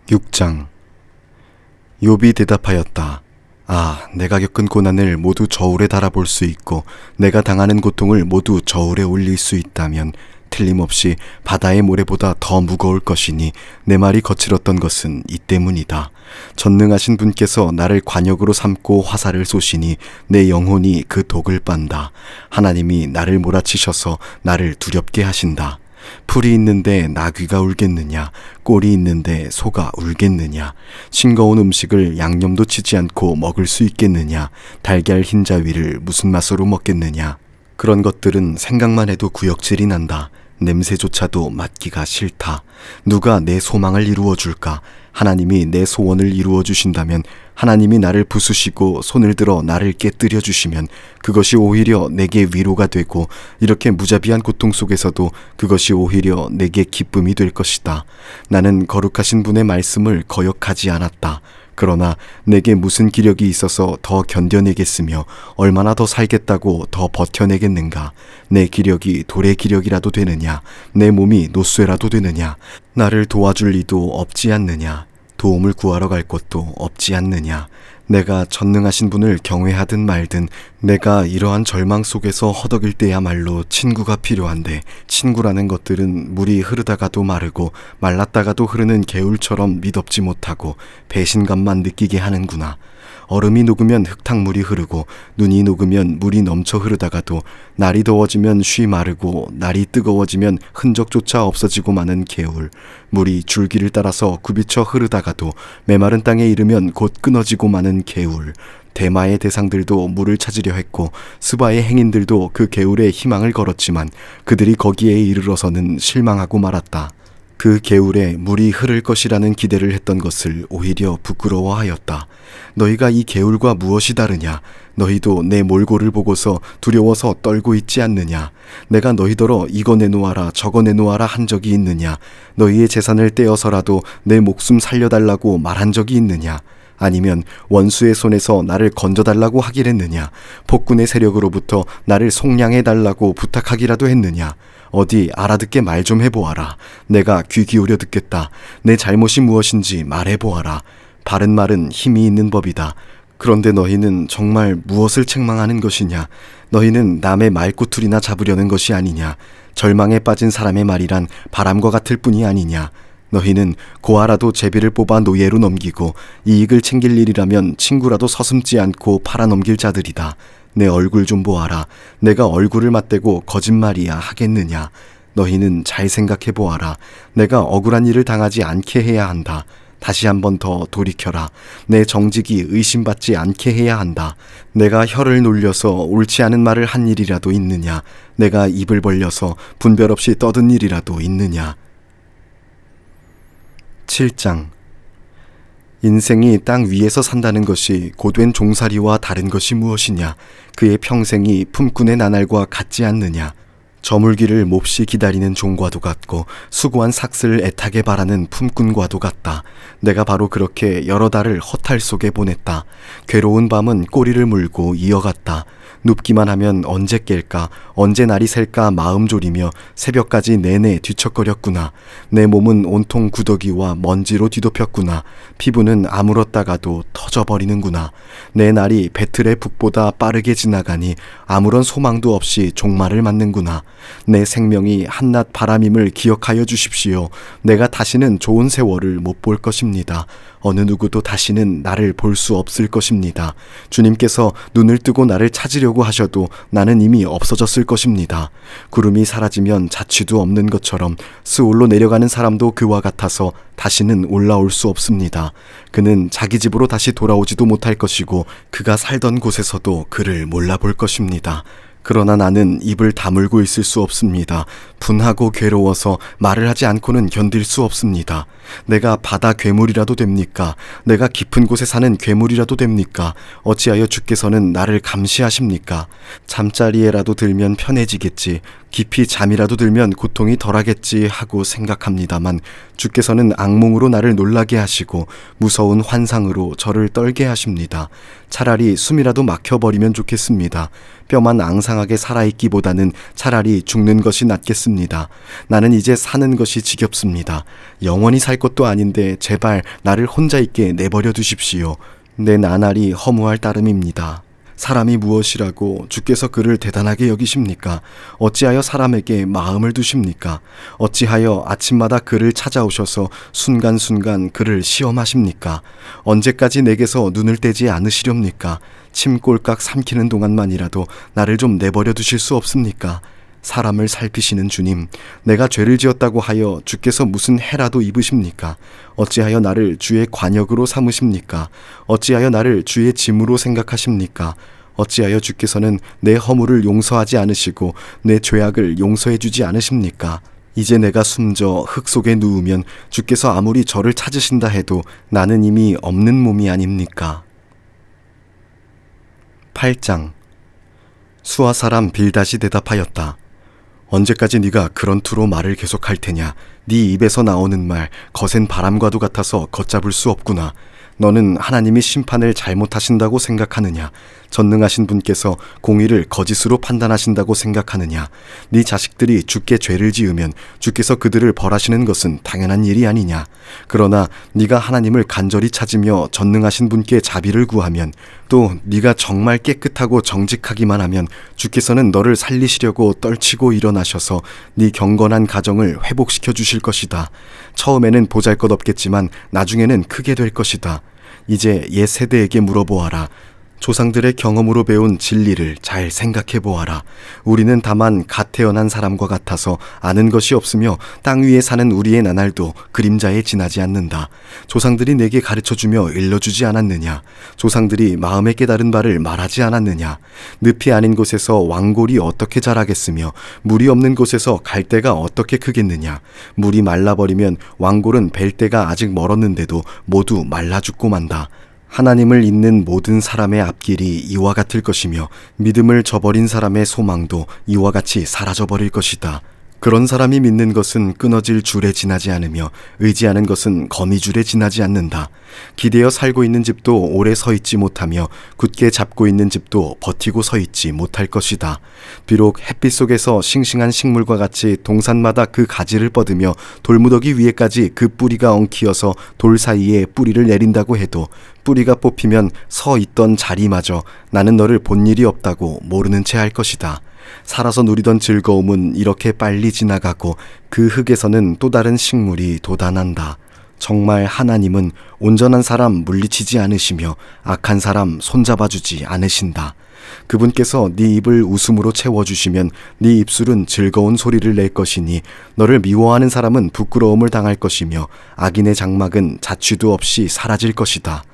6장. 욥이 대답하였다. 아, 내가 겪은 고난을 모두 저울에 달아볼 수 있고 내가 당하는 고통을 모두 저울에 올릴 수 있다면 틀림없이 바다의 모래보다 더 무거울 것이니 내 말이 거칠었던 것은 이 때문이다. 전능하신 분께서 나를 관역으로 삼고 화살을 쏘시니 내 영혼이 그 독을 빤다. 하나님이 나를 몰아치셔서 나를 두렵게 하신다. 풀이 있는데 나귀가 울겠느냐, 꼴이 있는데 소가 울겠느냐, 싱거운 음식을 양념도 치지 않고 먹을 수 있겠느냐, 달걀 흰자위를 무슨 맛으로 먹겠느냐. 그런 것들은 생각만 해도 구역질이 난다. 냄새조차도 맡기가 싫다. 누가 내 소망을 이루어줄까? 하나님이 내 소원을 이루어 주신다면, 하나님이 나를 부수시고 손을 들어 나를 깨뜨려 주시면 그것이 오히려 내게 위로가 되고, 이렇게 무자비한 고통 속에서도 그것이 오히려 내게 기쁨이 될 것이다. 나는 거룩하신 분의 말씀을 거역하지 않았다. 그러나 내게 무슨 기력이 있어서 더 견뎌내겠으며 얼마나 더 살겠다고 더 버텨내겠는가? 내 기력이 돌의 기력이라도 되느냐? 내 몸이 노쇠라도 되느냐? 나를 도와줄 이도 없지 않느냐? 도움을 구하러 갈 곳도 없지 않느냐? 내가 전능하신 분을 경외하든 말든 내가 이러한 절망 속에서 허덕일 때야말로 친구가 필요한데, 친구라는 것들은 물이 흐르다가도 마르고 말랐다가도 흐르는 개울처럼 미덥지 못하고 배신감만 느끼게 하는구나. 얼음이 녹으면 흙탕물이 흐르고 눈이 녹으면 물이 넘쳐 흐르다가도 날이 더워지면 쉬 마르고 날이 뜨거워지면 흔적조차 없어지고 마는 개울. 물이 줄기를 따라서 굽이쳐 흐르다가도 메마른 땅에 이르면 곧 끊어지고 마는 개울. 대마의 대상들도 물을 찾으려 했고 스바의 행인들도 그 개울에 희망을 걸었지만 그들이 거기에 이르러서는 실망하고 말았다. 그 개울에 물이 흐를 것이라는 기대를 했던 것을 오히려 부끄러워하였다. 너희가 이 개울과 무엇이 다르냐? 너희도 내 몰골을 보고서 두려워서 떨고 있지 않느냐? 내가 너희더러 이거 내놓아라 저거 내놓아라 한 적이 있느냐? 너희의 재산을 떼어서라도 내 목숨 살려달라고 말한 적이 있느냐? 아니면 원수의 손에서 나를 건져달라고 하길 했느냐? 폭군의 세력으로부터 나를 속량해달라고 부탁하기라도 했느냐? 어디 알아듣게 말 좀 해보아라. 내가 귀 기울여 듣겠다. 내 잘못이 무엇인지 말해보아라. 바른 말은 힘이 있는 법이다. 그런데 너희는 정말 무엇을 책망하는 것이냐? 너희는 남의 말꼬투리나 잡으려는 것이 아니냐? 절망에 빠진 사람의 말이란 바람과 같을 뿐이 아니냐? 너희는 고아라도 제비를 뽑아 노예로 넘기고 이익을 챙길 일이라면 친구라도 서슴지 않고 팔아넘길 자들이다. 내 얼굴 좀 보아라. 내가 얼굴을 맞대고 거짓말이야 하겠느냐? 너희는 잘 생각해 보아라. 내가 억울한 일을 당하지 않게 해야 한다. 다시 한 번 더 돌이켜라. 내 정직이 의심받지 않게 해야 한다. 내가 혀를 놀려서 옳지 않은 말을 한 일이라도 있느냐? 내가 입을 벌려서 분별 없이 떠든 일이라도 있느냐? 7장. 인생이 땅 위에서 산다는 것이 고된 종살이와 다른 것이 무엇이냐? 그의 평생이 품꾼의 나날과 같지 않느냐? 저물기를 몹시 기다리는 종과도 같고 수고한 삭슬을 애타게 바라는 품꾼과도 같다. 내가 바로 그렇게 여러 달을 허탈 속에 보냈다. 괴로운 밤은 꼬리를 물고 이어갔다. 눕기만 하면 언제 깰까, 언제 날이 셀까 마음 졸이며 새벽까지 내내 뒤척거렸구나. 내 몸은 온통 구더기와 먼지로 뒤덮였구나. 피부는 아물었다가도 터져버리는구나. 내 날이 배틀의 북보다 빠르게 지나가니 아무런 소망도 없이 종말을 맞는구나. 내 생명이 한낮 바람임을 기억하여 주십시오. 내가 다시는 좋은 세월을 못 볼 것입니다. 어느 누구도 다시는 나를 볼 수 없을 것입니다. 주님께서 눈을 뜨고 나를 찾으려고 하셔도 나는 이미 없어졌을 것입니다. 구름이 사라지면 자취도 없는 것처럼 스올로 내려가는 사람도 그와 같아서 다시는 올라올 수 없습니다. 그는 자기 집으로 다시 돌아오지도 못할 것이고 그가 살던 곳에서도 그를 몰라볼 것입니다. 그러나 나는 입을 다물고 있을 수 없습니다. 분하고 괴로워서 말을 하지 않고는 견딜 수 없습니다. 내가 바다 괴물이라도 됩니까? 내가 깊은 곳에 사는 괴물이라도 됩니까? 어찌하여 주께서는 나를 감시하십니까? 잠자리에라도 들면 편해지겠지. 깊이 잠이라도 들면 고통이 덜하겠지 하고 생각합니다만 주께서는 악몽으로 나를 놀라게 하시고 무서운 환상으로 저를 떨게 하십니다. 차라리 숨이라도 막혀버리면 좋겠습니다. 뼈만 앙상하게 살아있기보다는 차라리 죽는 것이 낫겠습니다. 나는 이제 사는 것이 지겹습니다. 영원히 살 것도 아닌데 제발 나를 혼자 있게 내버려 두십시오. 내 나날이 허무할 따름입니다. 사람이 무엇이라고 주께서 그를 대단하게 여기십니까? 어찌하여 사람에게 마음을 두십니까? 어찌하여 아침마다 그를 찾아오셔서 순간순간 그를 시험하십니까? 언제까지 내게서 눈을 떼지 않으시렵니까? 침 꼴깍 삼키는 동안만이라도 나를 좀 내버려 두실 수 없습니까? 사람을 살피시는 주님, 내가 죄를 지었다고 하여 주께서 무슨 해라도 입으십니까? 어찌하여 나를 주의 관역으로 삼으십니까? 어찌하여 나를 주의 짐으로 생각하십니까? 어찌하여 주께서는 내 허물을 용서하지 않으시고 내 죄악을 용서해 주지 않으십니까? 이제 내가 숨져 흙 속에 누우면 주께서 아무리 저를 찾으신다 해도 나는 이미 없는 몸이 아닙니까? 8장. 수아 사람 빌닷이 대답하였다. 언제까지 네가 그런 투로 말을 계속할 테냐? 네 입에서 나오는 말 거센 바람과도 같아서 걷잡을 수 없구나. 너는 하나님이 심판을 잘못하신다고 생각하느냐? 전능하신 분께서 공의를 거짓으로 판단하신다고 생각하느냐? 네 자식들이 주께 죄를 지으면 주께서 그들을 벌하시는 것은 당연한 일이 아니냐? 그러나 네가 하나님을 간절히 찾으며 전능하신 분께 자비를 구하면, 또 네가 정말 깨끗하고 정직하기만 하면 주께서는 너를 살리시려고 떨치고 일어나셔서 네 경건한 가정을 회복시켜 주실 것이다. 처음에는 보잘것없겠지만 나중에는 크게 될 것이다. 이제 옛 세대에게 물어보아라. 조상들의 경험으로 배운 진리를 잘 생각해 보아라. 우리는 다만 갓 태어난 사람과 같아서 아는 것이 없으며 땅 위에 사는 우리의 나날도 그림자에 지나지 않는다. 조상들이 내게 가르쳐주며 일러주지 않았느냐? 조상들이 마음에 깨달은 바를 말하지 않았느냐? 늪이 아닌 곳에서 왕골이 어떻게 자라겠으며 물이 없는 곳에서 갈대가 어떻게 크겠느냐? 물이 말라버리면 왕골은 벨 때가 아직 멀었는데도 모두 말라 죽고 만다. 하나님을 잇는 모든 사람의 앞길이 이와 같을 것이며 믿음을 저버린 사람의 소망도 이와 같이 사라져버릴 것이다. 그런 사람이 믿는 것은 끊어질 줄에 지나지 않으며 의지하는 것은 거미줄에 지나지 않는다. 기대어 살고 있는 집도 오래 서 있지 못하며 굳게 잡고 있는 집도 버티고 서 있지 못할 것이다. 비록 햇빛 속에서 싱싱한 식물과 같이 동산마다 그 가지를 뻗으며 돌무더기 위에까지 그 뿌리가 엉키어서 돌 사이에 뿌리를 내린다고 해도 뿌리가 뽑히면 서 있던 자리마저 나는 너를 본 일이 없다고 모르는 채 할 것이다. 살아서 누리던 즐거움은 이렇게 빨리 지나가고 그 흙에서는 또 다른 식물이 돋아난다. 정말 하나님은 온전한 사람 물리치지 않으시며 악한 사람 손잡아주지 않으신다. 그분께서 네 입을 웃음으로 채워주시면 네 입술은 즐거운 소리를 낼 것이니 너를 미워하는 사람은 부끄러움을 당할 것이며 악인의 장막은 자취도 없이 사라질 것이다.